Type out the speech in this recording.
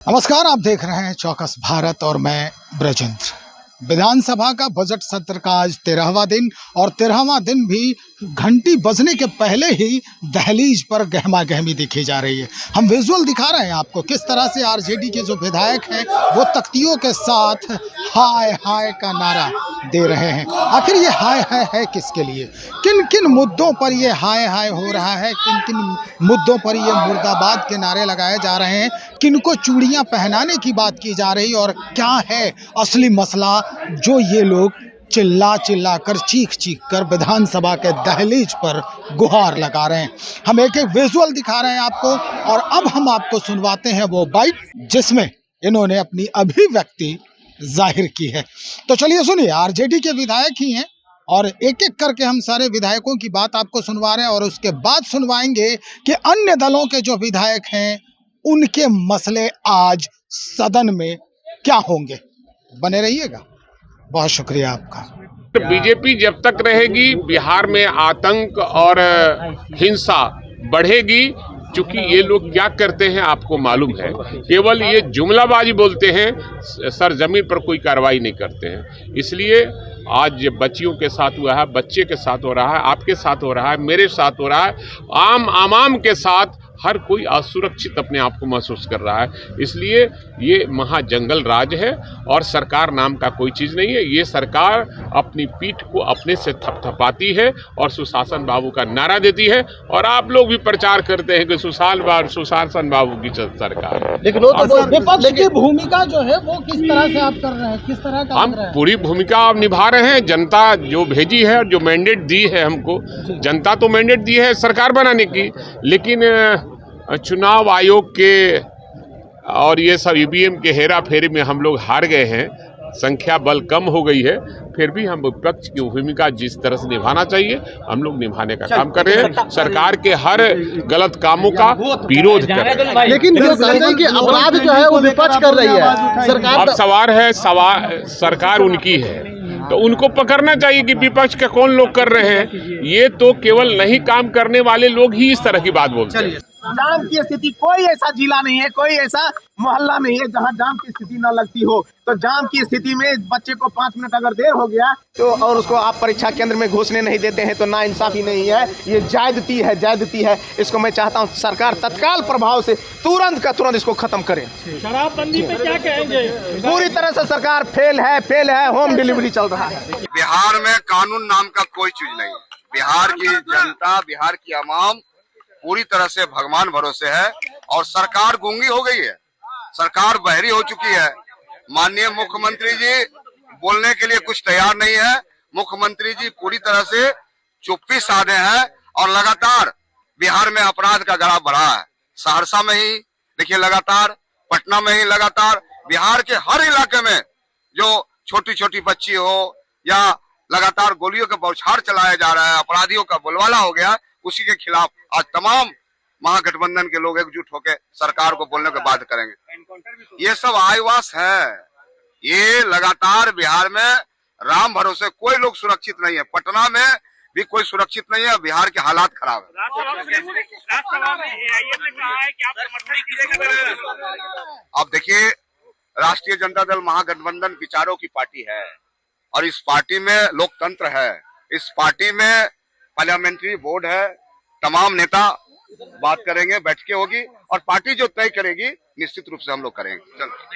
नमस्कार, आप देख रहे हैं चौकस भारत और मैं ब्रजेंद्र। विधानसभा का बजट सत्र का आज 13वां दिन और 13वां दिन भी घंटी बजने के पहले ही दहलीज पर गहमा गहमी दिखी जा रही है। हम विजुअल दिखा रहे हैं आपको किस तरह से आरजेडी के जो विधायक हैं वो तख्तियों के साथ हाय हाय का नारा दे रहे हैं। आखिर ये हाय हाय है किसके लिए? किन किन मुद्दों पर ये हाय हाय हो रहा है? किन किन मुद्दों पर ये मुर्दाबाद के नारे लगाए जा रहे हैं? किनको चूड़ियां पहनाने की बात की जा रही है? और क्या है असली मसला जो ये लोग चिल्ला चिल्ला कर चीख चीख कर विधानसभा के दहलीज पर गुहार लगा रहे हैं? हम एक एक विजुअल दिखा रहे हैं आपको और अब हम आपको सुनवाते हैं वो बाइट जिसमें इन्होंने अपनी अभिव्यक्ति जाहिर की है। तो चलिए सुनिए, आरजेडी के विधायक ही हैं और एक एक करके हम सारे विधायकों की बात आपको सुनवा रहे हैं और उसके बाद सुनवाएंगे कि अन्य दलों के जो विधायक हैं उनके मसले आज सदन में क्या होंगे। बने रहिएगा। बहुत शुक्रिया आपका। बीजेपी जब तक रहेगी बिहार में आतंक और हिंसा बढ़ेगी। चूंकि ये लोग क्या करते हैं आपको मालूम है, केवल ये जुमलाबाजी बोलते हैं, सरजमीन पर कोई कार्रवाई नहीं करते हैं। इसलिए आज बच्चियों के साथ हुआ है, बच्चे के साथ हो रहा है, आपके साथ हो रहा है, मेरे साथ हो रहा है, आम के साथ हर कोई असुरक्षित अपने आप को महसूस कर रहा है। इसलिए ये महाजंगल राज है और सरकार नाम का कोई चीज़ नहीं है। ये सरकार अपनी पीठ को अपने से थपथपाती है और सुशासन बाबू का नारा देती है और आप लोग भी प्रचार करते हैं कि सुशासन बाबू की सरकार है। लेकिन विपक्ष की भूमिका जो है वो किस तरह से आप कर रहे हैं? किस तरह का हम पूरी भूमिका अब निभा रहे हैं। जनता जो भेजी है, जो मैंडेट दी है हमको, जनता तो मैंडेट दी है सरकार बनाने की, लेकिन चुनाव आयोग के और ये सब ईवीएम के हेरा फेरी में हम लोग हार गए हैं। संख्या बल कम हो गई है, फिर भी हम विपक्ष की भूमिका जिस तरह से निभाना चाहिए हम लोग निभाने का काम कर रहे हैं। सरकार के हर गलत कामों का विरोध कर रहे हैं। लेकिन जो कहते हैं कि अपराध जो है वो विपक्ष कर रही है सरकार। अब सवाल है, सरकार उनकी है तो उनको पकड़ना चाहिए कि विपक्ष के कौन लोग कर रहे हैं। ये तो केवल नहीं काम करने वाले लोग ही इस तरह की बात बोलते हैं। जाम की स्थिति, कोई ऐसा जिला नहीं है, कोई ऐसा मोहल्ला नहीं है जहां जाम की स्थिति न लगती हो। तो जाम की स्थिति में बच्चे को 5 मिनट अगर देर हो गया तो और उसको आप परीक्षा केंद्र में घुसने नहीं देते हैं तो नाइंसाफी नहीं है, ये ज्यादती है। इसको मैं चाहता हूं सरकार तत्काल प्रभाव से तुरंत का तुरंत इसको खत्म करे। शराबबंदी पे क्या कहेंगे? पूरी तरह से सरकार फेल है। होम डिलीवरी चल रहा है। बिहार में कानून नाम का कोई चीज नहीं है। बिहार की जनता, बिहार की आवाम पूरी तरह से भगवान भरोसे है और सरकार गूंगी हो गई है, सरकार बहरी हो चुकी है। माननीय मुख्यमंत्री जी बोलने के लिए कुछ तैयार नहीं है। मुख्यमंत्री जी पूरी तरह से चुप्पी साधे हैं और लगातार बिहार में अपराध का ग्राफ बढ़ा है। सहरसा में ही देखिए लगातार, पटना में ही लगातार, बिहार के हर इलाके में जो छोटी छोटी बच्ची हो या लगातार गोलियों के बौछार चलाया जा रहा है, अपराधियों का बोलबाला हो गया। उसी के खिलाफ आज तमाम महागठबंधन के लोग एकजुट होकर सरकार को बोलने के बाध्य करेंगे। ये सब आईवास है। ये लगातार बिहार में राम भरोसे कोई लोग सुरक्षित नहीं है। पटना में भी कोई सुरक्षित नहीं है। बिहार के हालात खराब है। अब देखिए, राष्ट्रीय जनता दल महागठबंधन विचारों की पार्टी है और इस पार्टी में लोकतंत्र है। इस पार्टी में पार्लियामेंट्री बोर्ड है। तमाम नेता बात करेंगे, बैठकें होगी और पार्टी जो तय करेगी निश्चित रूप से हम लोग करेंगे। चलो।